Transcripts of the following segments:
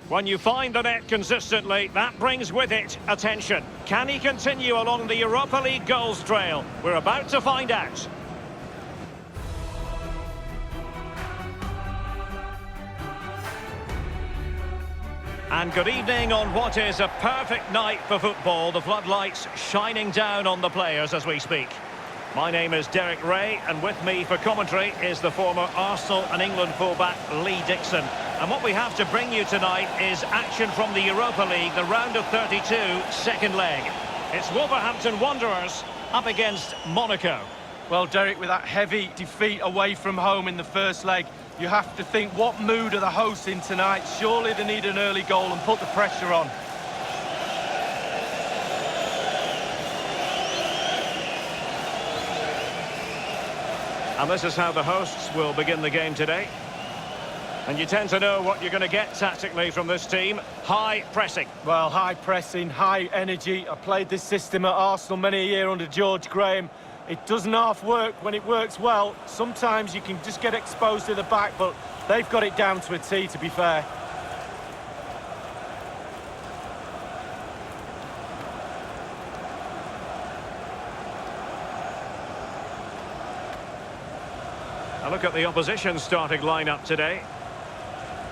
When you find the net consistently, that brings with it attention. Can he continue along the Europa League goals trail? We're about to find out. And good evening on what is a perfect night for football. The floodlights shining down on the players as we speak. My name is Derek Ray, and with me for commentary is the former Arsenal and England fullback Lee Dixon. And what we have to bring you tonight is action from the Europa League, the round of 32, second leg. It's Wolverhampton Wanderers up against Monaco. Well, Derek, with that heavy defeat away from home in the first leg, you have to think, what mood are the hosts in tonight? Surely they need an early goal and put the pressure on. And this is how the hosts will begin the game today. And you tend to know what you're going to get tactically from this team. High pressing. Well, high pressing, high energy. I played this system at Arsenal many a year under George Graham. It doesn't half work when it works well. Sometimes you can just get exposed to the back, but they've got it down to a T, to be fair. A look at the opposition starting lineup today.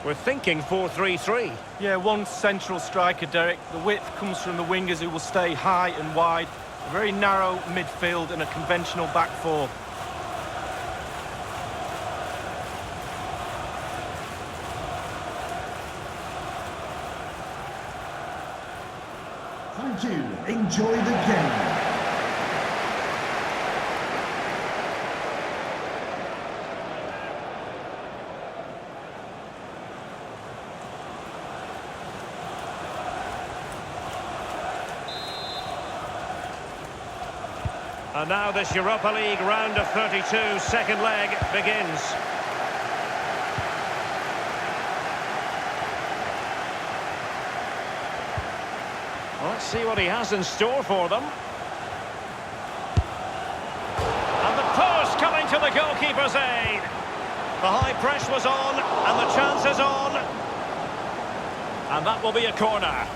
We're thinking 4-3-3. Yeah, one central striker, Derek. The width comes from the wingers who will stay high and wide. A very narrow midfield and a conventional back four. Thank you. Enjoy the game. And now this Europa League round of 32, second leg, begins. Well, let's see what he has in store for them. And the post coming to the goalkeeper's aid. The high press was on, and the chance is on. And that will be a corner.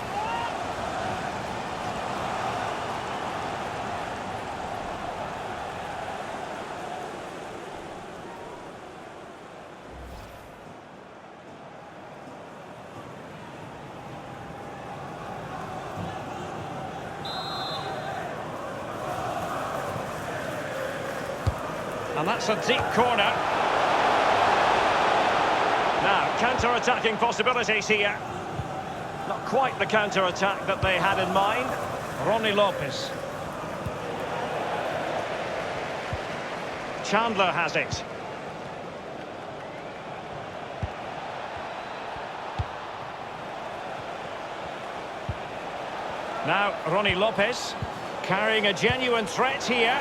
And that's a deep corner. Now, counter-attacking possibilities here. Not quite the counter-attack that they had in mind. Ronnie Lopez. Chandler has it. Now, Ronnie Lopez carrying a genuine threat here.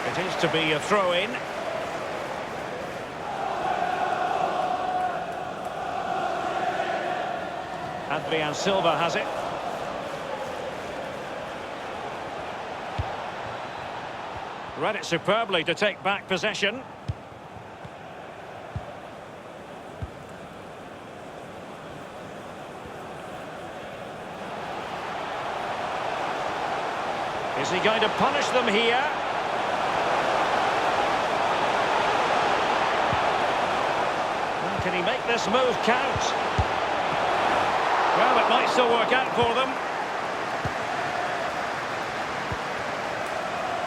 It is to be a throw-in. Adrian Silva has it. Read it superbly to take back possession. Is he going to punish them here? Can he make this move count? Well, it might still work out for them.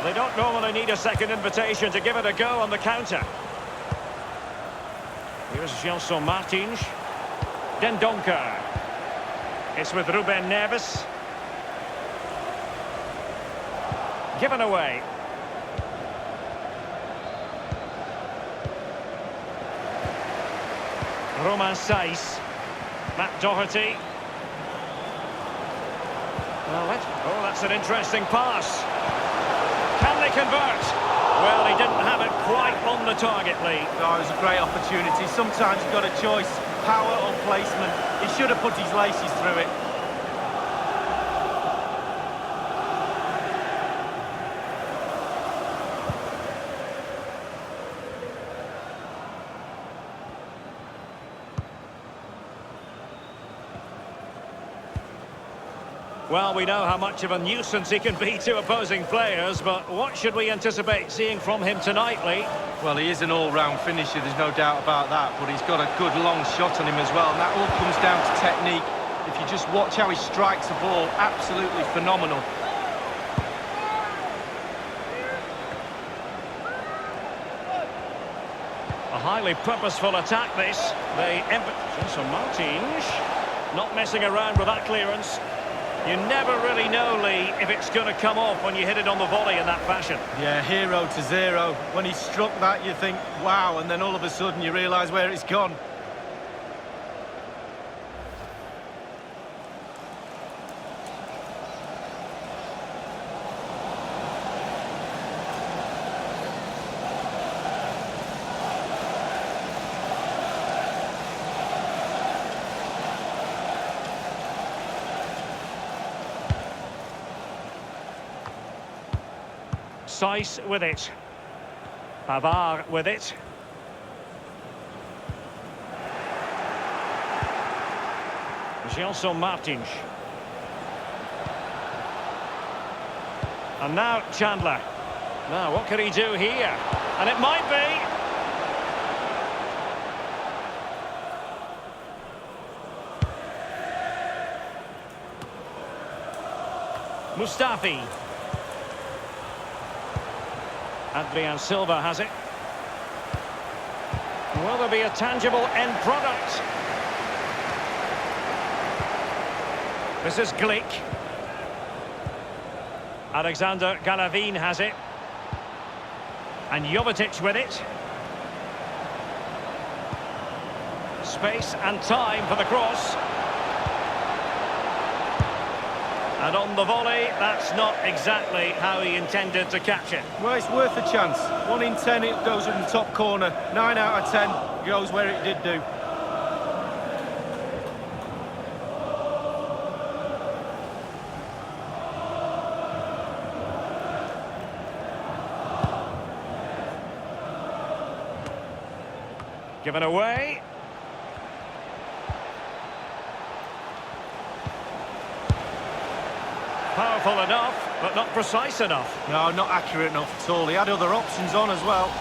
They don't normally need a second invitation to give it a go on the counter. Here's Gelson Martins. Dendoncker. It's with Ruben Neves. Given away. Romain Saiz. Matt Doherty. Oh, that's an interesting pass. Can they convert? Well, he didn't have it quite on the target, Lee. Oh, it was a great opportunity. Sometimes you've got a choice, power or placement. He should have put his laces through it. Well, we know how much of a nuisance he can be to opposing players, but what should we anticipate seeing from him tonight, Lee? Well, he is an all-round finisher, there's no doubt about that, but he's got a good long shot on him as well, and that all comes down to technique. If you just watch how he strikes the ball, absolutely phenomenal. A highly purposeful attack, this. So Martins, not messing around with that clearance. You never really know, Lee, if it's going to come off when you hit it on the volley in that fashion. Yeah, 0-0. When he struck that, you think, wow, and then all of a sudden you realise where it's gone. Saiss with it. Pavard with it. Gelson Martins. And now Chandler. Now, what can he do here? And it might be. Mustafi. Adrian Silva has it. Will there be a tangible end product? This is Glick. Alexander Galavin has it. And Jovetic with it. Space and time for the cross. And on the volley, that's not exactly how he intended to catch it. Well, it's worth a chance. 1 in 10, it goes in the top corner. 9 out of 10 goes where it did do. Given away. Powerful enough, but not precise enough. No, not accurate enough at all. He had other options on as well.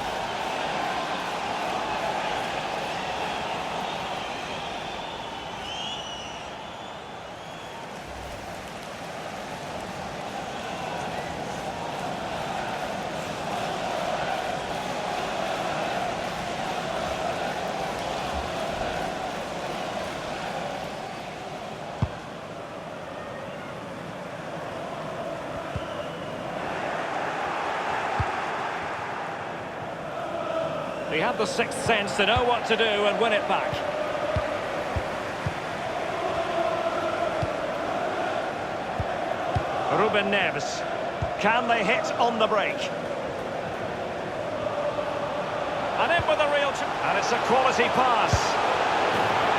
He had the sixth sense to know what to do and win it back. Ruben Neves. Can they hit on the break? And in with a real... And it's a quality pass.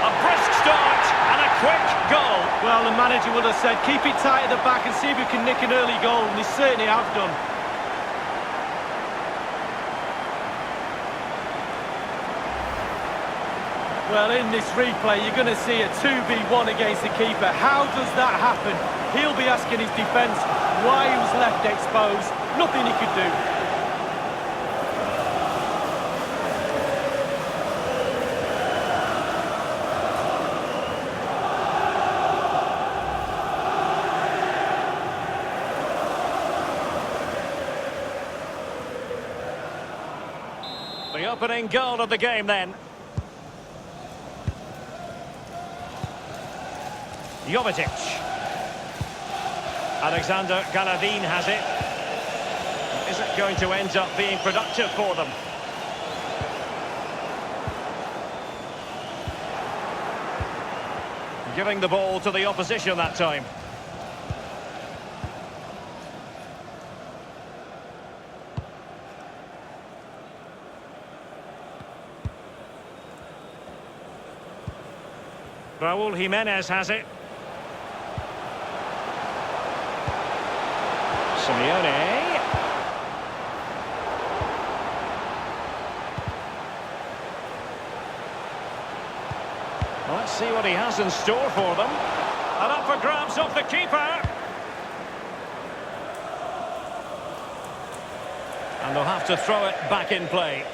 A brisk start and a quick goal. Well, the manager would have said, keep it tight at the back and see if we can nick an early goal, and they certainly have done. Well, in this replay, you're going to see a 2v1 against the keeper. How does that happen? He'll be asking his defence why he was left exposed. Nothing he could do. The opening goal of the game then. Jovetic. Alexander Galavin has it. Is it going to end up being productive for them? Giving the ball to the opposition that time. Raúl Jiménez has it. Simeone. Let's see what he has in store for them. And up for grabs off the keeper. And they'll have to throw it back in play.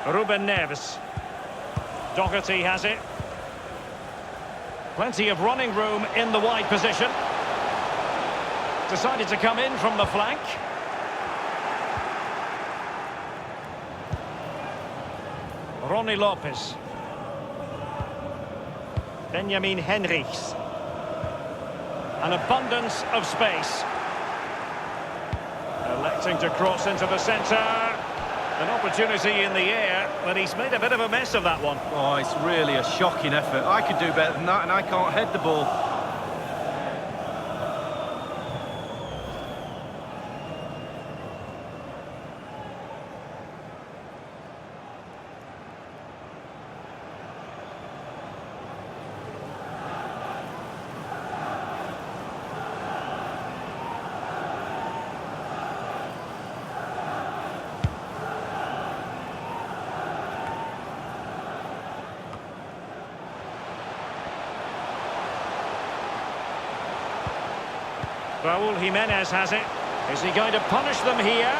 Ruben Neves. Doherty has it. Plenty of running room in the wide position. Decided to come in from the flank. Ronnie Lopez. Benjamin Henrichs. An abundance of space. Electing to cross into the centre. An opportunity in the air, but he's made a bit of a mess of that one. Oh, it's really a shocking effort. I could do better than that, and I can't head the ball. Raúl Jiménez has it. Is he going to punish them here?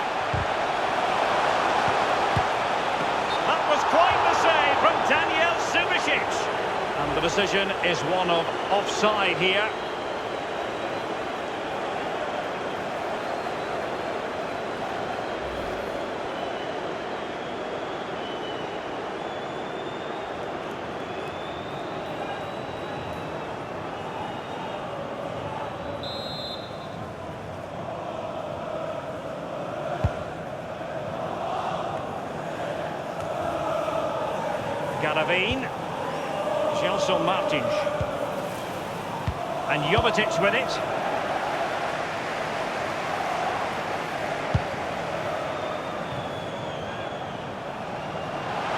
That was quite the save from Daniel Subasic. And the decision is one of offside here. Garavin, Gelson Martins, and Jovetic with it.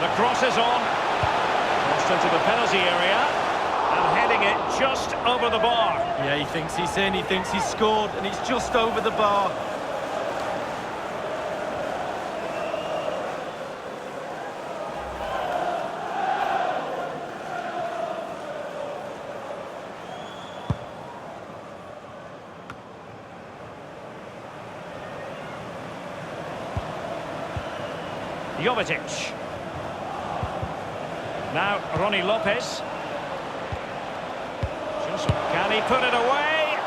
The cross is on, crossed into the penalty area, and heading it just over the bar. Yeah, he thinks he's in, he thinks he's scored, and it's just over the bar. Jovetic. Now Ronnie Lopez. Can he put it away?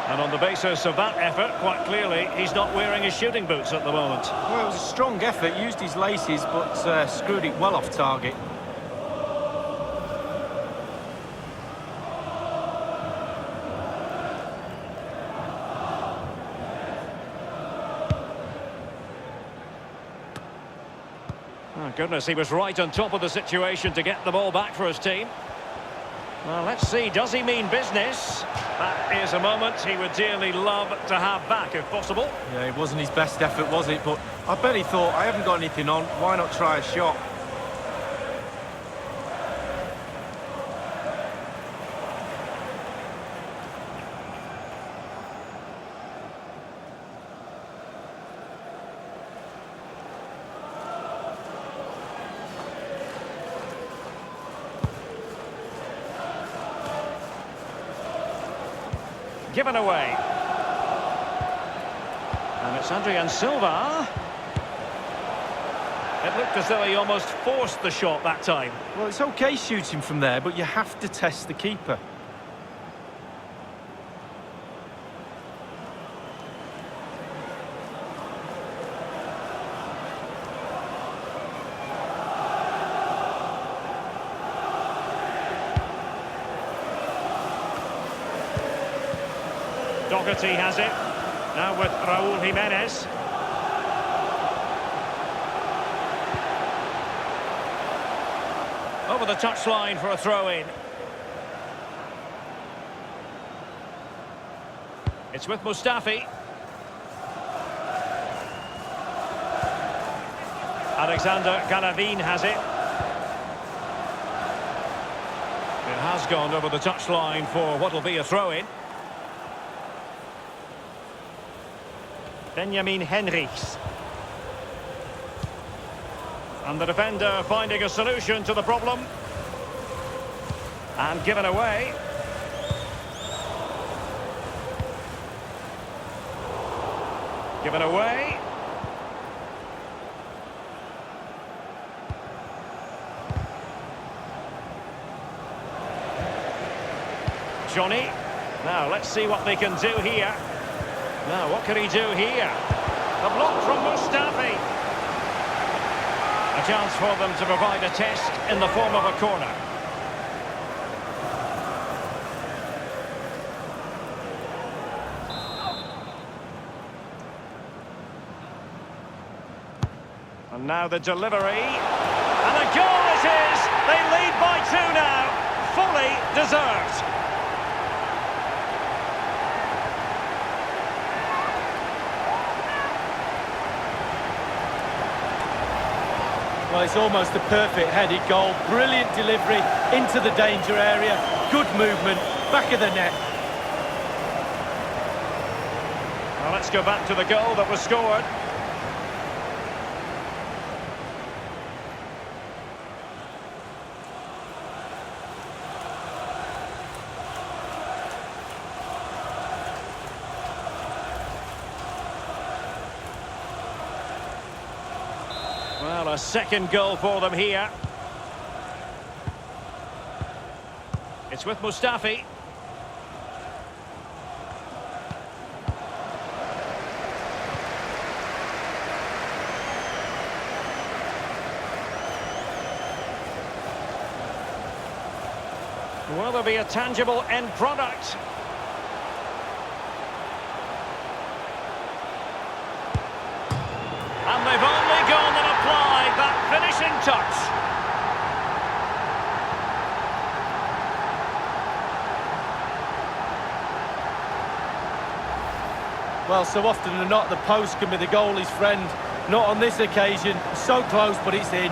And on the basis of that effort, quite clearly, he's not wearing his shooting boots at the moment. Well, it was a strong effort, used his laces, but screwed it well off target. Oh, goodness, he was right on top of the situation to get the ball back for his team. Well, let's see, does he mean business? That is a moment he would dearly love to have back, if possible. Yeah, it wasn't his best effort, was it? But I bet he thought, I haven't got anything on, why not try a shot? Given away. And it's Adrian Silva. It looked as though he almost forced the shot that time. Well, it's okay shooting from there, but you have to test the keeper. Doherty has it. Now with Raúl Jiménez. Over the touchline for a throw-in. It's with Mustafi. Alexander Galavin has it. It has gone over the touchline for what will be a throw-in. Benjamin Henrichs. And the defender finding a solution to the problem. And given away. Given away. Johnny. Now, let's see what they can do here. Now, what can he do here? The block from Mustafi. A chance for them to provide a test in the form of a corner. And now the delivery. And a goal it is! They lead by 2 now. Fully deserved. Well, it's almost a perfect headed goal. Brilliant delivery into the danger area. Good movement, back of the net. Well, let's go back to the goal that was scored. Well, a second goal for them here. It's with Mustafi. Will there be a tangible end product? And they've only gone and applied that finishing touch. Well, so often than not, the post can be the goalie's friend. Not on this occasion. So close, but it's in.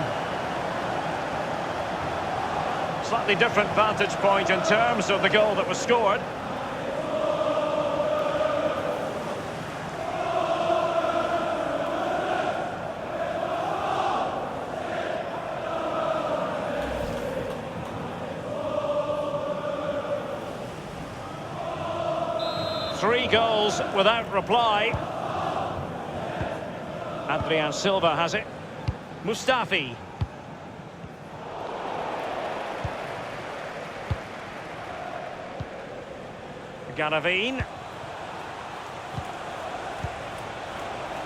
Slightly different vantage point in terms of the goal that was scored. Three goals without reply. Adrian Silva has it. Mustafi. Garavine.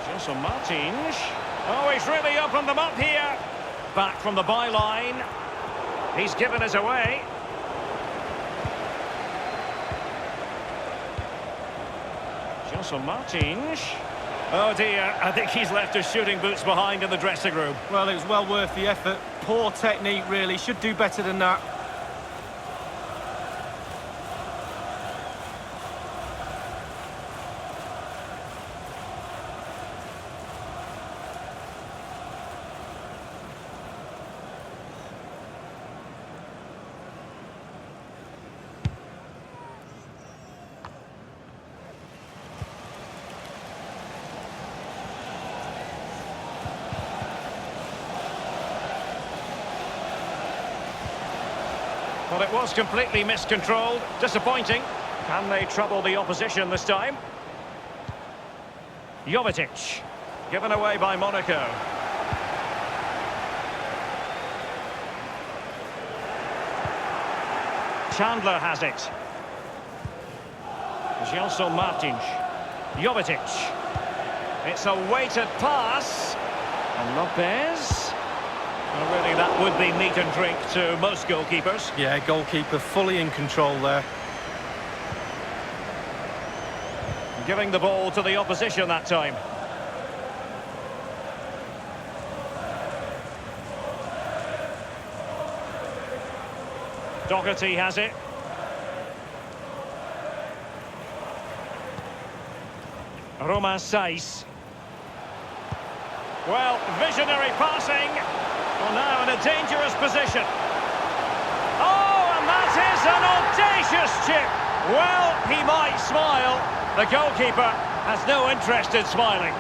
Gelson Martins. Oh, he's really opened them up here. Back from the byline. He's given us away. Gelson Martins. Oh dear, I think he's left his shooting boots behind in the dressing room. Well, it was well worth the effort. Poor technique, really. Should do better than that. Well, it was completely miscontrolled. Disappointing. Can they trouble the opposition this time? Jovetic. Given away by Monaco. Chandler has it. Gelson Martins. Jovetic. It's a weighted pass. And Lopez. Well, really, that would be meat and drink to most goalkeepers. Yeah, goalkeeper fully in control there. Giving the ball to the opposition that time. Doherty has it. Romain Saiz. Well, visionary passing. Well, now in a dangerous position. Oh, and that is an audacious chip. Well, he might smile. The goalkeeper has no interest in smiling.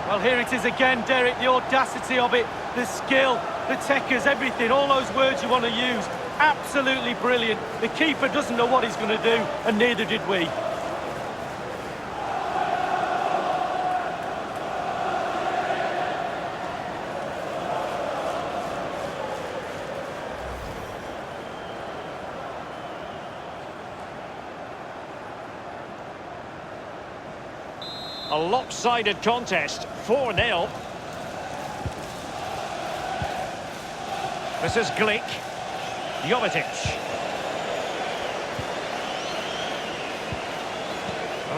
Well, here it is again, Derek. The audacity of it, the skill, the techers, everything. All those words you want to use. Absolutely brilliant. The keeper doesn't know what he's going to do, and neither did we. A lopsided contest, 4-0. This is Glick. Jovetic.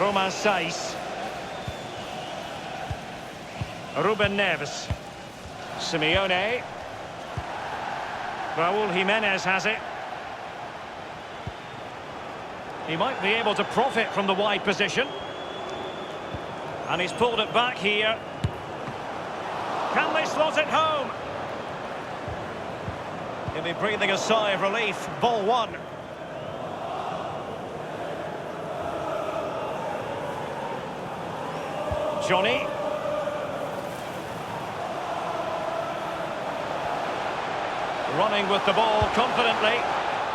Roman Saiz. Ruben Neves. Simeone. Raúl Jimenez has it. He might be able to profit from the wide position. And he's pulled it back here. Can they slot it home? He'll be breathing a sigh of relief. Ball one. Johnny. Running with the ball confidently.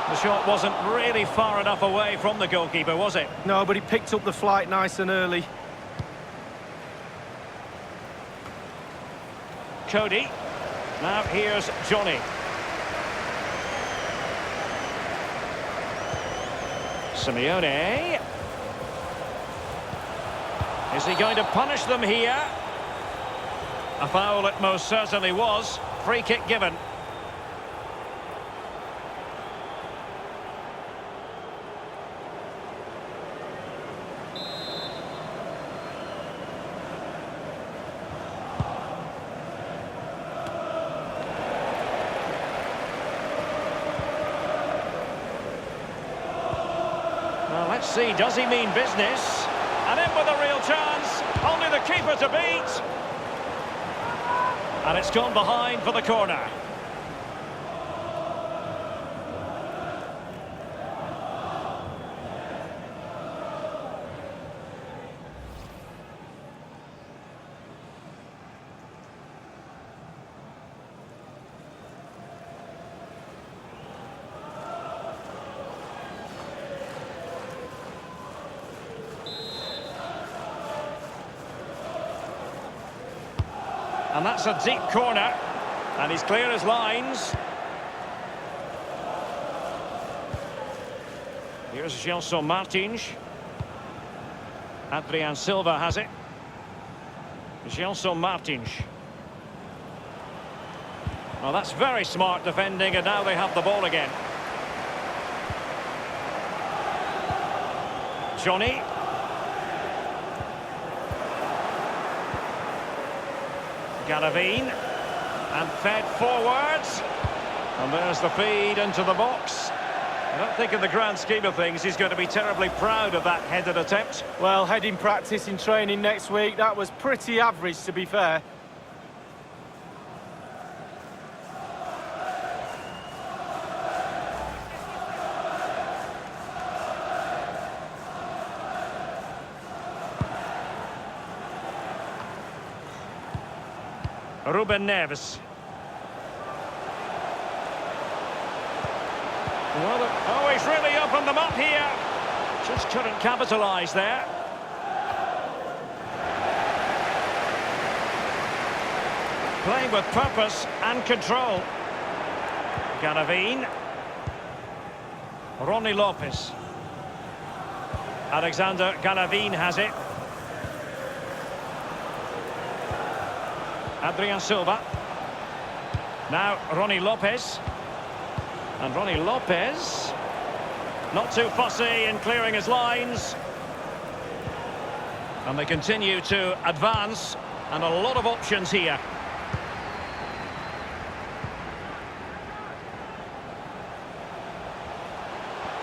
The shot wasn't really far enough away from the goalkeeper, was it? No, but he picked up the flight nice and early. Cody. Now here's Johnny. Simeone. Is he going to punish them here? A foul it most certainly was. Free kick given. Well, let's see, does he mean business? And in with a real chance, only the keeper to beat. And it's gone behind for the corner. And that's a deep corner. And he's clear as lines. Here's Gelson Martins. Adrian Silva has it. Gelson Martins. Well, that's very smart defending, and now they have the ball again. Johnny. Galavine, and fed forwards, and there's the feed into the box. I don't think in the grand scheme of things he's going to be terribly proud of that headed attempt. Well, heading practice in training next week, that was pretty average, to be fair. Ruben Neves. Oh, he's really opened them up here. Just couldn't capitalise there. Playing with purpose and control. Galavine. Ronnie Lopez. Alexander Galavine has it. Adrian Silva. Now Ronnie Lopez. And Ronnie Lopez, not too fussy in clearing his lines. And they continue to advance, and a lot of options here.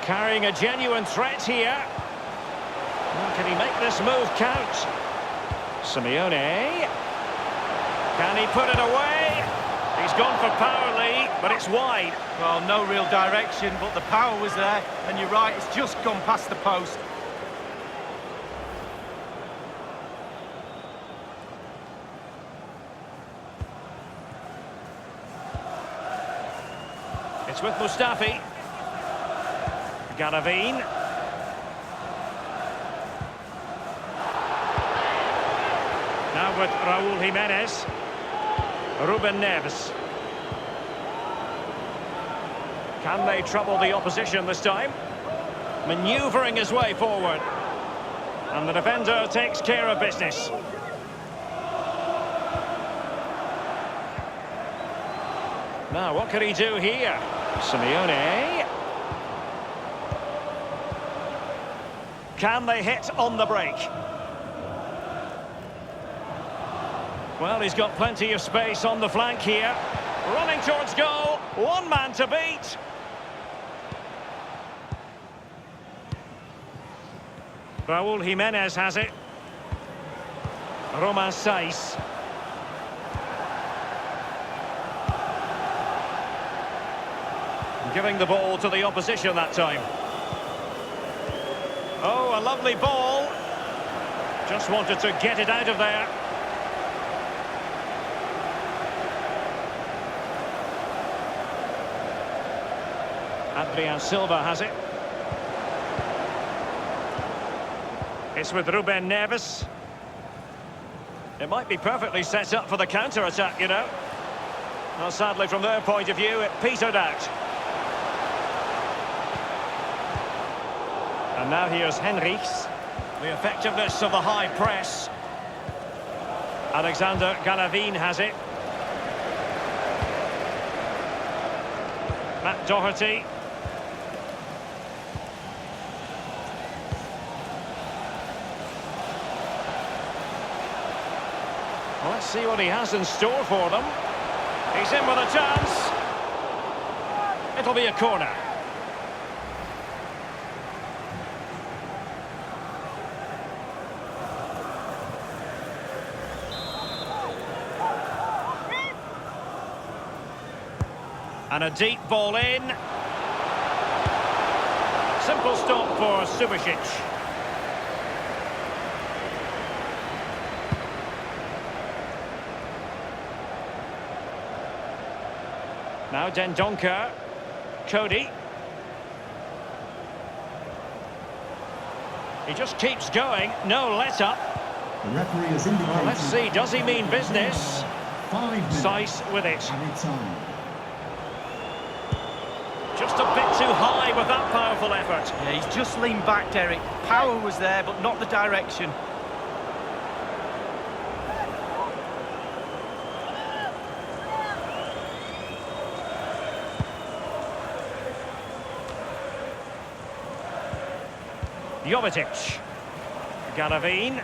Carrying a genuine threat here. Well, can he make this move count? Simeone. Can he put it away? He's gone for power, Lee, but it's wide. Well, no real direction, but the power was there, and you're right, it's just gone past the post. It's with Mustafi. Garavine. Now with Raúl Jimenez. Ruben Neves. Can they trouble the opposition this time? Manoeuvring his way forward. And the defender takes care of business. Now, what can he do here? Simeone. Can they hit on the break? Well, he's got plenty of space on the flank here. Running towards goal. One man to beat. Raúl Jimenez has it. Romain Saiz. Giving the ball to the opposition that time. Oh, a lovely ball. Just wanted to get it out of there. Adrian Silva has it. It's with Ruben Neves. It might be perfectly set up for the counter-attack, you know. Well, sadly, from their point of view, it petered out. And now here's Henrichs. The effectiveness of the high press. Alexander Garavine has it. Matt Doherty. Well, let's see what he has in store for them. He's in with a chance. It'll be a corner. And a deep ball in. Simple stop for Subasic. Now Dendoncker. Cody. He just keeps going. No let-up. The referee has indicated... Well, let's see, does he mean business? 5 minutes. Saiz with it. Added time. Just a bit too high with that powerful effort. Yeah, he's just leaned back, Derek. Power was there, but not the direction. Jovetic. Garavine.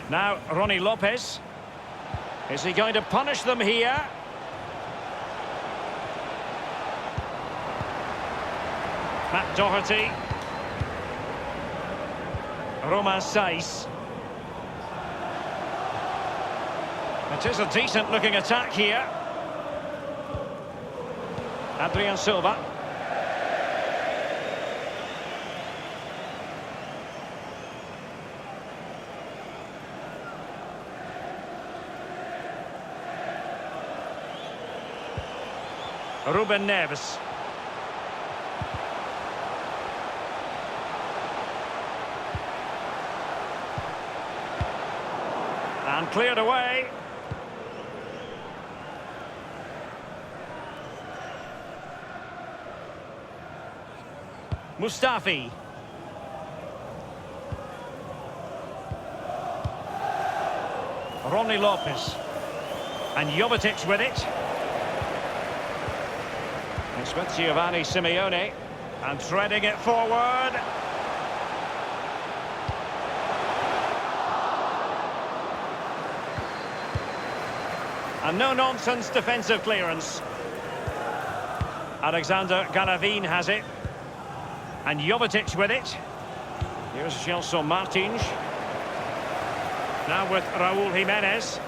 Now Ronnie Lopez. Is he going to punish them here? Matt Doherty. Romain Saiz. It is a decent looking attack here. Adrian Silva. Ruben Neves. And cleared away. Mustafi. Ronnie Lopez. And Jovetic with it. It's with Giovanni Simeone. And threading it forward. And no-nonsense defensive clearance. Alexander Garavine has it. And Jovetic with it. Here's Gelson Martins. Now with Raúl Jimenez.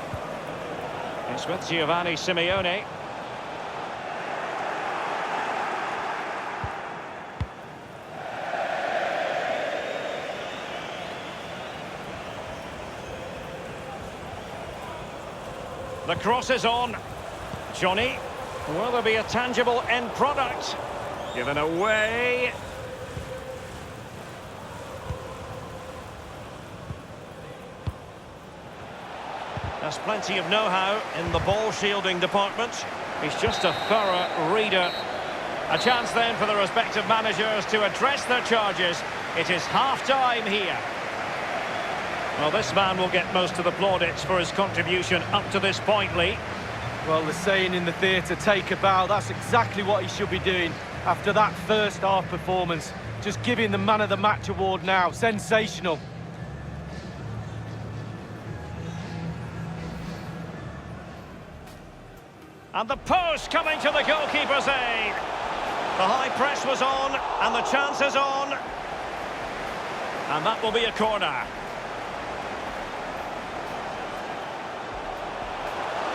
It's with Giovanni Simeone. The cross is on. Johnny. Will there be a tangible end product? Given away. There's plenty of know-how in the ball shielding department. He's just a thorough reader. A chance then for the respective managers to address their charges. It is half-time here. Well, this man will get most of the plaudits for his contribution up to this point, Lee. Well, the saying in the theatre, take a bow, that's exactly what he should be doing after that first half performance. Just giving the man of the match award now. Sensational. And the post coming to the goalkeeper's aid. The high press was on, and the chance is on. And that will be a corner.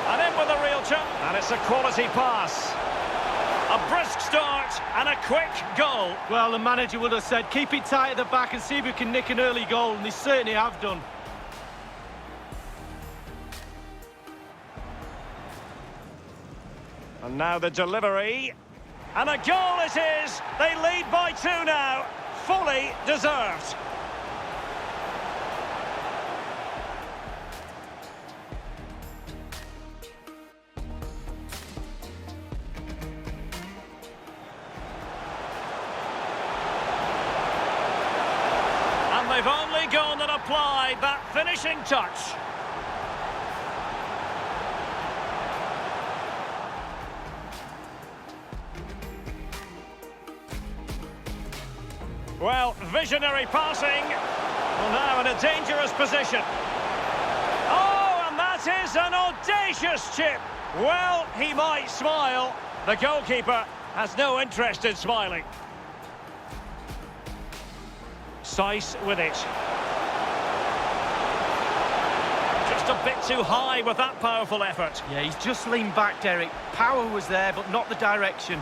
And in with a real chance. And it's a quality pass. A brisk start and a quick goal. Well, the manager would have said, keep it tight at the back and see if we can nick an early goal, and they certainly have done. And now the delivery. And a goal it is! They lead by 2 now. Fully deserved. And they've only gone and applied that finishing touch. Well, visionary passing. Well, now in a dangerous position. Oh, and that is an audacious chip. Well, he might smile. The goalkeeper has no interest in smiling. Seiss with it. Just a bit too high with that powerful effort. Yeah, he's just leaned back, Derek. Power was there, but not the direction.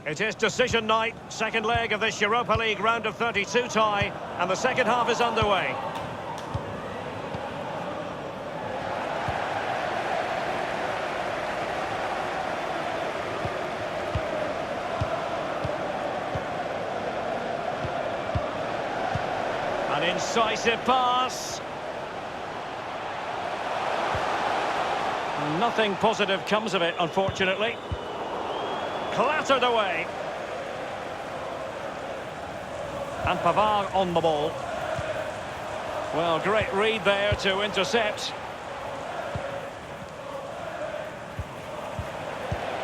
It is decision night, second leg of this Europa League round of 32 tie, and the second half is underway. An incisive pass. Nothing positive comes of it, unfortunately. Clattered away. And Pavard on the ball. Well, great read there to intercept.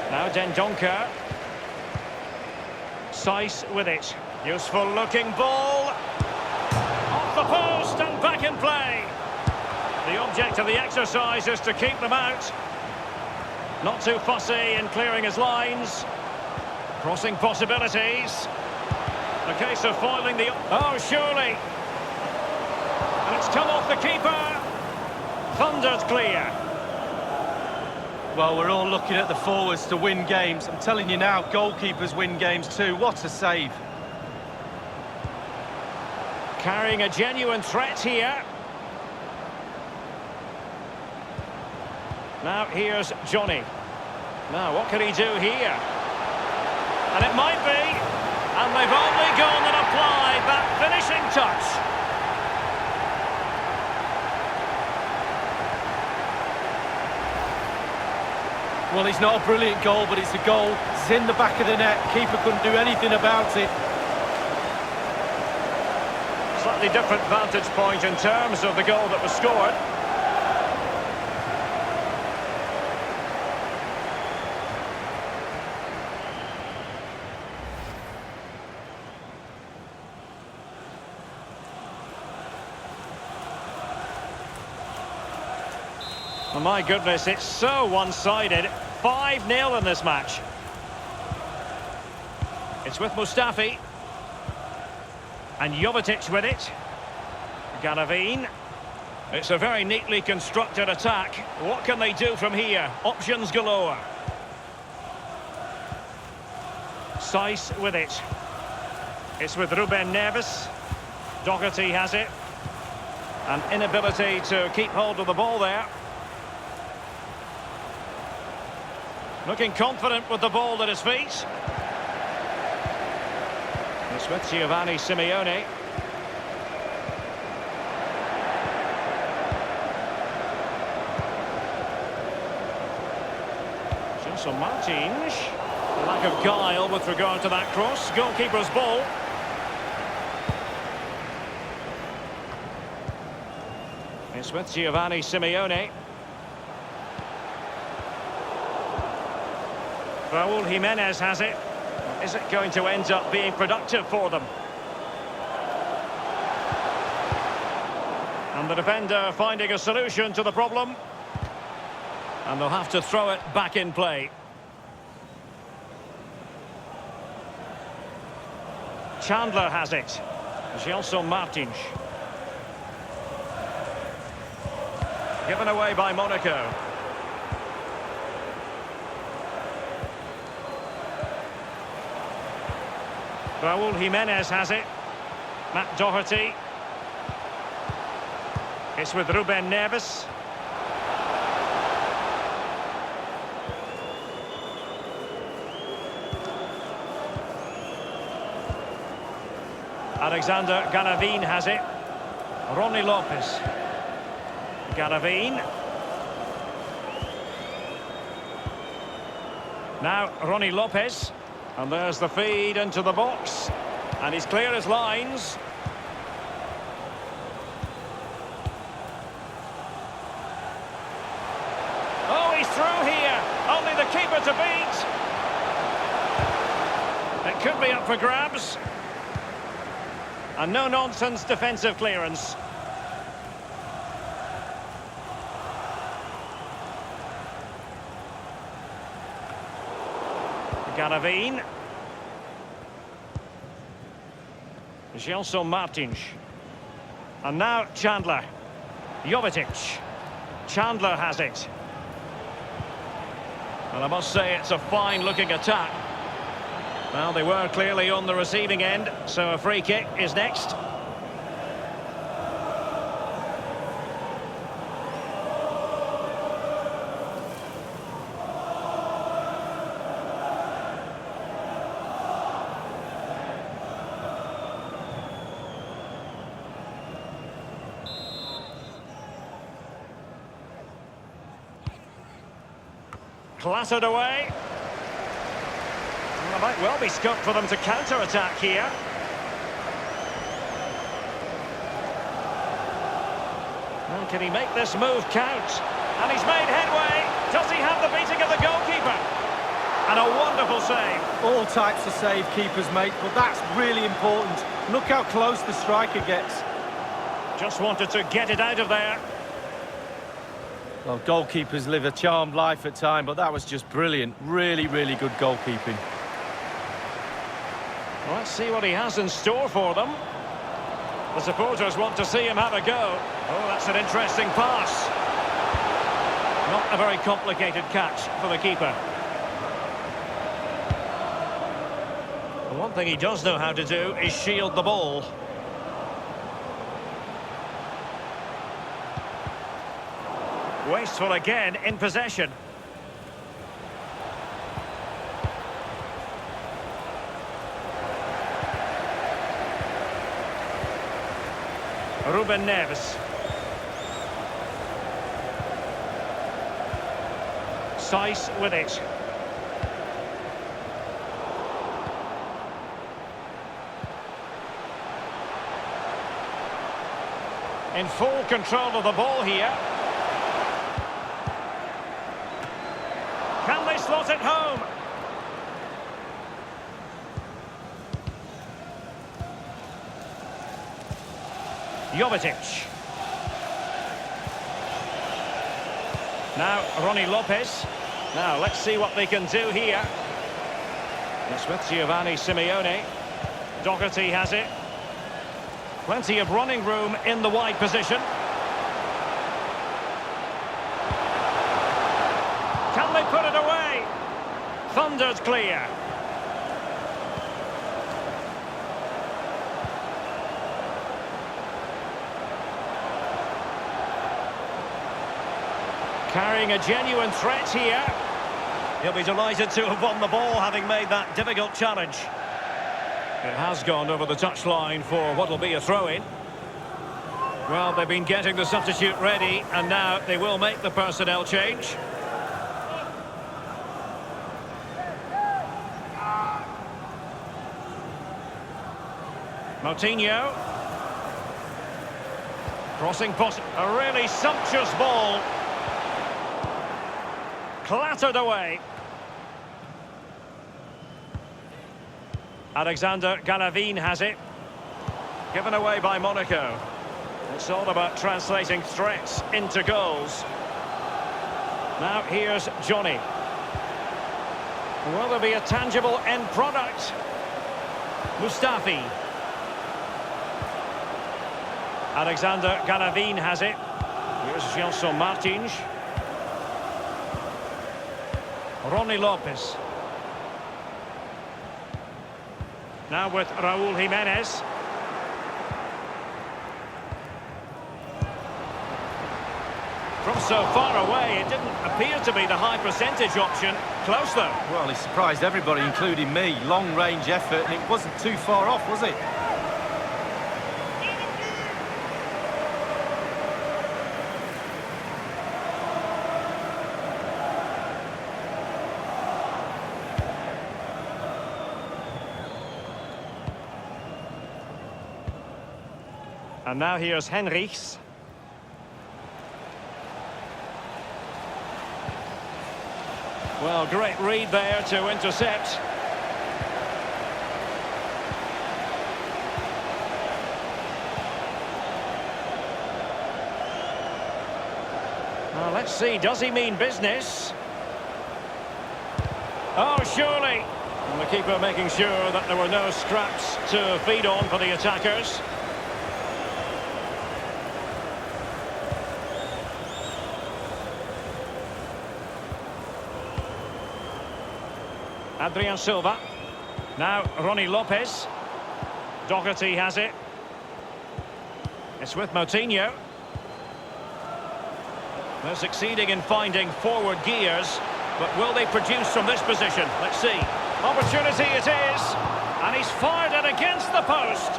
Now Dendoncker. Seiss with it. Useful looking ball. Off the post and back in play. The object of the exercise is to keep them out. Not too fussy in clearing his lines. Crossing possibilities. A case of foiling the... Oh, surely. And it's come off the keeper. Thundered clear. Well, we're all looking at the forwards to win games. I'm telling you now, goalkeepers win games too. What a save. Carrying a genuine threat here. Now here's Johnny. Now what can he do here? And it might be. And they've only gone and applied that finishing touch. Well, it's not a brilliant goal, but it's a goal. It's in the back of the net. Keeper couldn't do anything about it. Slightly different vantage point in terms of the goal that was scored. Oh, my goodness, it's so one-sided. 5-0 in this match. It's with Mustafi. And Jovetic with it. Galavine. It's a very neatly constructed attack. What can they do from here? Options galore. Seiss with it. It's with Ruben Neves. Doherty has it. An inability to keep hold of the ball there. Looking confident with the ball at his feet. It's with Giovanni Simeone. Gelson Martins. Lack of guile with regard to that cross. Goalkeeper's ball. It's with Giovanni Simeone. Raúl Jiménez has it. Is it going to end up being productive for them? And the defender finding a solution to the problem. And they'll have to throw it back in play. Chandler has it. Gelson Martins. Given away by Monaco. Raúl Jiménez has it. Matt Doherty. It's with Ruben Neves. Alexander Ganavin has it. Ronnie Lopez. Ganavin. Now Ronnie Lopez. And there's the feed into the box. And he's clear as lines. Oh, he's through here. Only the keeper to beat. It could be up for grabs. And no-nonsense defensive clearance. Ganavin. Gelson Martins. And now Chandler. Jovetic. Chandler has it. And I must say it's a fine-looking attack. Well, they were clearly on the receiving end, so a free kick is next. Clattered away. Well, there might well be scope for them to counter-attack here. Well, can he make this move count? And he's made headway. Does he have the beating of the goalkeeper? And a wonderful save. All types of save keepers make, but that's really important. Look how close the striker gets. Just wanted to get it out of there. Well, goalkeepers live a charmed life at times, but that was just brilliant. Really, really good goalkeeping. Well, let's see what he has in store for them. The supporters want to see him have a go. Oh, that's an interesting pass. Not a very complicated catch for the keeper. The one thing he does know how to do is shield the ball. Wasteful again in possession. Ruben Neves. Saiss with it. In full control of the ball here. Can they slot it home? Jovetic. Now Ronnie Lopez. Now let's see what they can do here. It's with Giovanni Simeone. Doherty has it. Plenty of running room in the wide position. Can they put it away? Thundered clear. Carrying a genuine threat here. He'll be delighted to have won the ball, having made that difficult challenge. It has gone over the touchline for what will be a throw-in. Well, they've been getting the substitute ready, and now they will make the personnel change. Moutinho. Crossing post, a really sumptuous ball. Clattered away. Alexander Galavin has it. Given away by Monaco. It's all about translating threats into goals. Now here's Johnny. Will there be a tangible end product? Mustafi. Alexander Galavin has it. Here's Gelson Martins. Ronnie Lopez. Now with Raúl Jiménez. From so far away, it didn't appear to be the high percentage option. Close though. Well, he surprised everybody, including me. Long-range effort, and it wasn't too far off, was it? And now here's Henrichs. Well, great read there to intercept. Well, let's see, does he mean business? Oh, surely. And the keeper making sure that there were no scraps to feed on for the attackers. Adrian Silva. Now Ronnie Lopez. Doherty has it. It's with Moutinho. They're succeeding in finding forward gears, but will they produce from this position? Let's see. Opportunity it is, and he's fired it against the post.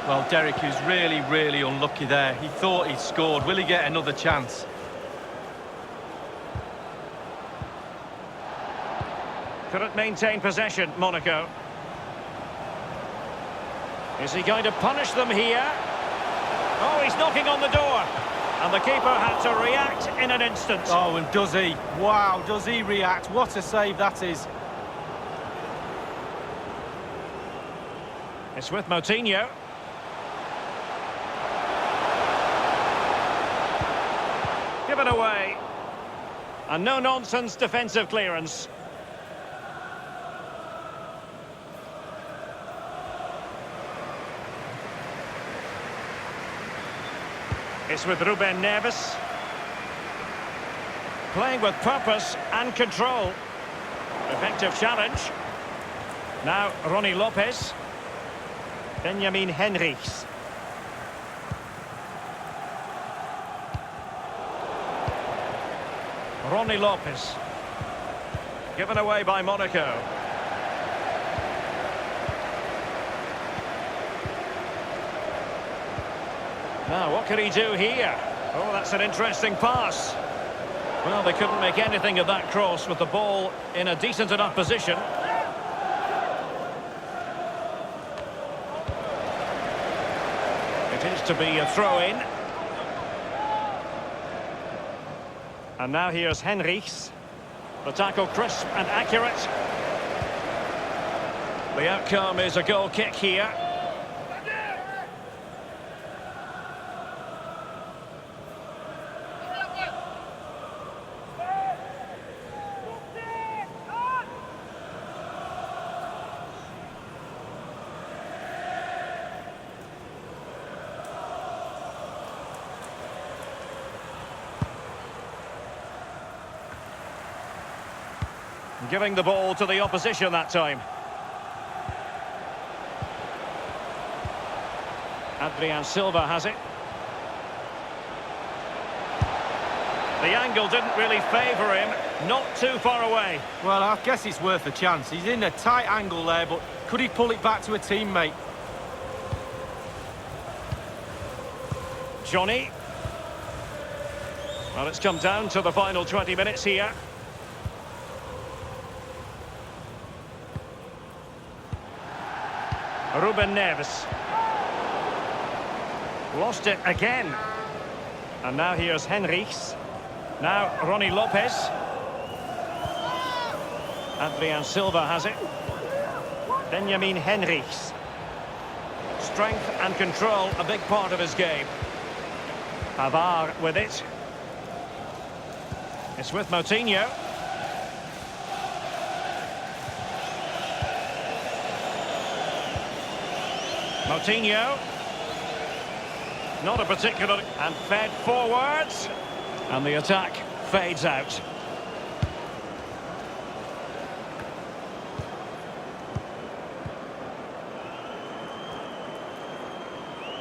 Well, Derek, he was really unlucky there. He thought he'd scored. Will he get another chance? Couldn't maintain possession, Monaco. Is he going to punish them here? Oh, he's knocking on the door. And the keeper had to react in an instant. Oh, and does he? Wow, does he react? What a save that is. It's with Moutinho. Given away. A no-nonsense defensive clearance. It's with Ruben Neves. Playing with purpose and control. Effective challenge. Now Ronnie Lopez. Benjamin Henrichs. Ronnie Lopez. Given away by Monaco. Now, what could he do here? Oh, that's an interesting pass. Well, they couldn't make anything of that cross with the ball in a decent enough position. It is to be a throw-in. And now here's Henrichs. The tackle crisp and accurate. The outcome is a goal kick here. Giving the ball to the opposition that time. Adrian Silva has it. The angle didn't really favour him, not too far away. Well, I guess it's worth a chance. He's in a tight angle there, but could he pull it back to a teammate? Johnny. Well, it's come down to the final 20 minutes here. Ruben Neves. Lost it again. And now here's Henrichs. Now Ronnie Lopez. Adrian Silva has it. Benjamin Henrichs. Strength and control, a big part of his game. Pavard with it. It's with Moutinho. Moutinho. Not a particular... And fed forwards. And the attack fades out.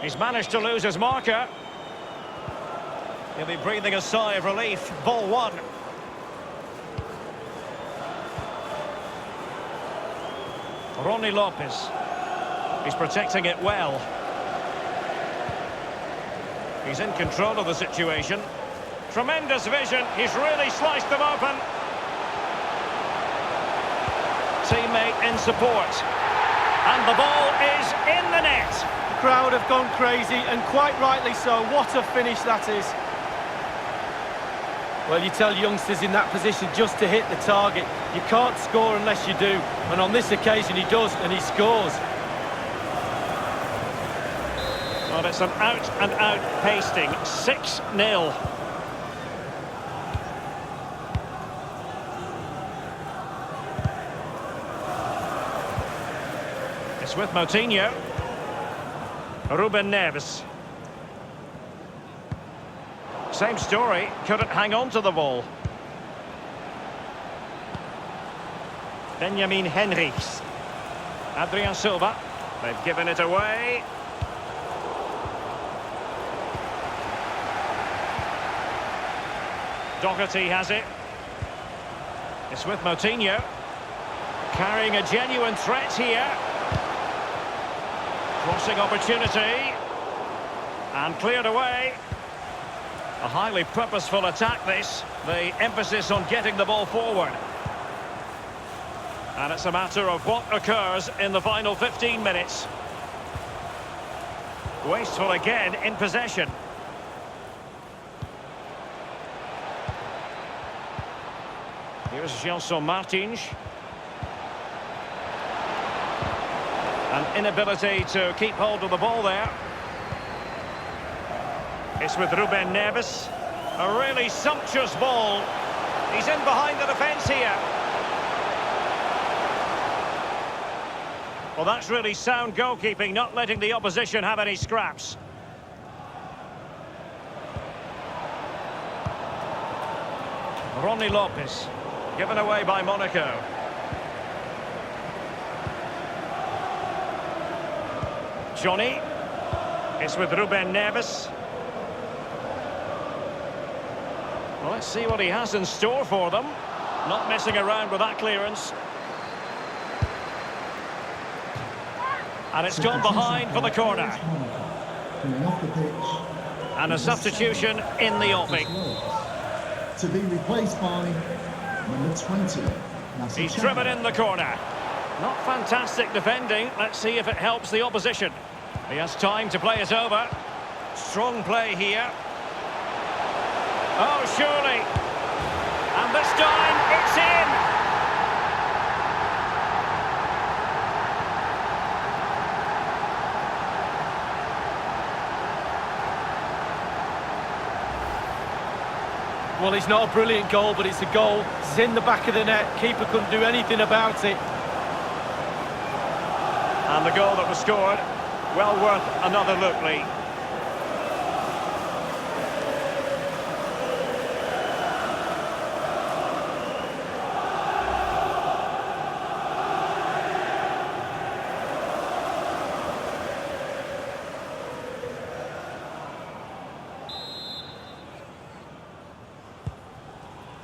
He's managed to lose his marker. He'll be breathing a sigh of relief. Ball one. Ronnie Lopez. He's protecting it well. He's in control of the situation. Tremendous vision. He's really sliced them open. Teammate in support. And the ball is in the net. The crowd have gone crazy, and quite rightly so. What a finish that is. Well, you tell youngsters in that position just to hit the target. You can't score unless you do. And on this occasion he does, and he scores. Well, it's an out-and-out pasting. 6-0. It's with Moutinho. Ruben Neves. Same story, couldn't hang on to the ball. Benjamin Henrichs. Adrian Silva. They've given it away. Doherty has it. It's with Moutinho. Carrying a genuine threat here. Crossing opportunity. And cleared away. A highly purposeful attack this. The emphasis on getting the ball forward. And it's a matter of what occurs in the final 15 minutes. Wasteful again in possession. Here's Gelson Martins. An inability to keep hold of the ball there. It's with Ruben Neves. A really sumptuous ball. He's in behind the defence here. Well, that's really sound goalkeeping, not letting the opposition have any scraps. Ronnie Lopez. Given away by Monaco. Johnny. It's with Ruben Neves. Well, let's see what he has in store for them. Not messing around with that clearance. And it's gone behind for the corner. And a substitution in the offing. To be replaced by number 20. He's driven in the corner. Not fantastic defending. Let's see if it helps the opposition. He has time to play it over. Strong play here. Oh, surely. And this time, it's in. Well, it's not a brilliant goal, but it's a goal. It's in the back of the net. Keeper couldn't do anything about it. And the goal that was scored, well worth another look, Lee.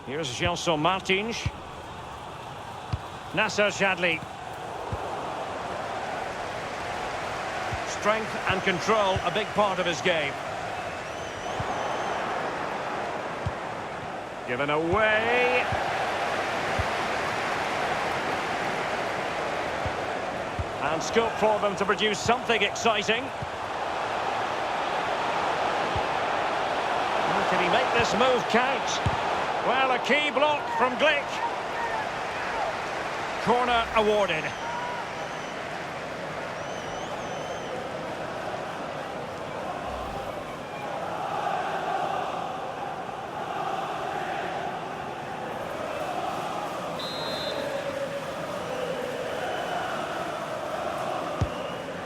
Here's Gelson Martins. Nasser Chadli. Strength and control, a big part of his game. Given away. And scope for them to produce something exciting. Can he make this move count? Well, a key block from Glick. Corner awarded.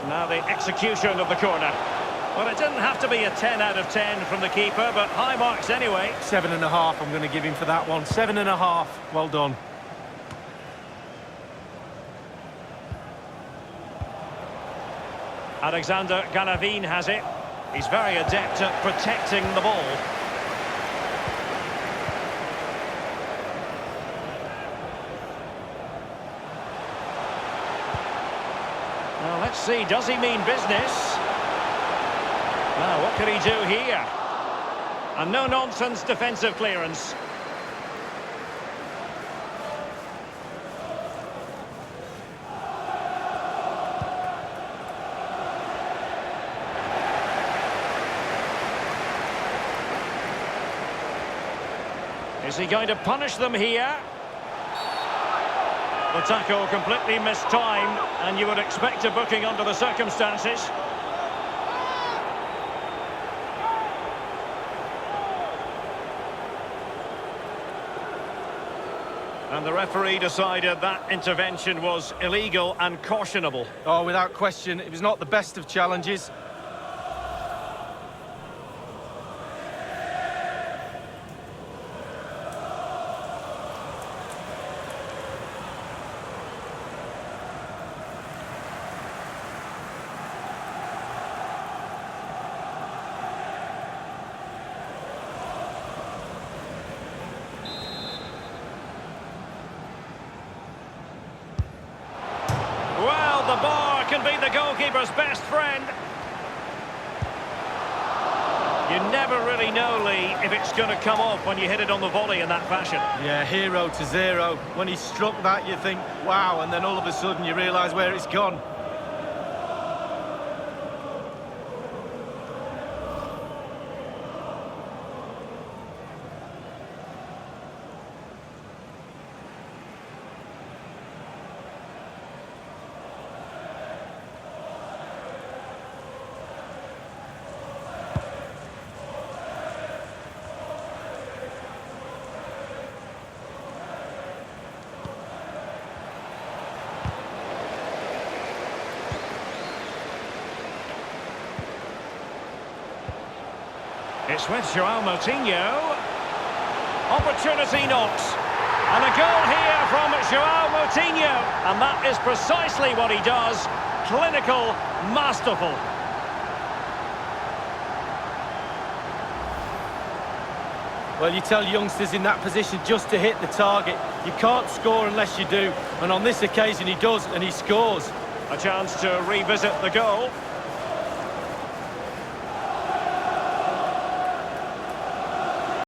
Now the execution of the corner. Well, it didn't have to be a 10 out of 10 from the keeper, but high marks anyway. 7.5 I'm going to give him for that one. 7.5. Well done. Alexander Galavin has it. He's very adept at protecting the ball. Well, let's see, does he mean business? Now, what can he do here? A no-nonsense defensive clearance. Is he going to punish them here? The tackle completely mistimed, and you would expect a booking under the circumstances. And the referee decided that intervention was illegal and cautionable. Oh, without question, it was not the best of challenges. Well, the bar can be the goalkeeper's best friend. You never really know, Lee, if it's going to come off when you hit it on the volley in that fashion. Yeah, 0-0. When he struck that, you think, wow, and then all of a sudden you realise where it's gone. It's with João Moutinho. Opportunity knocks. And a goal here from João Moutinho. And that is precisely what he does. Clinical, masterful. Well, you tell youngsters in that position just to hit the target. You can't score unless you do. And on this occasion he does, and he scores. A chance to revisit the goal.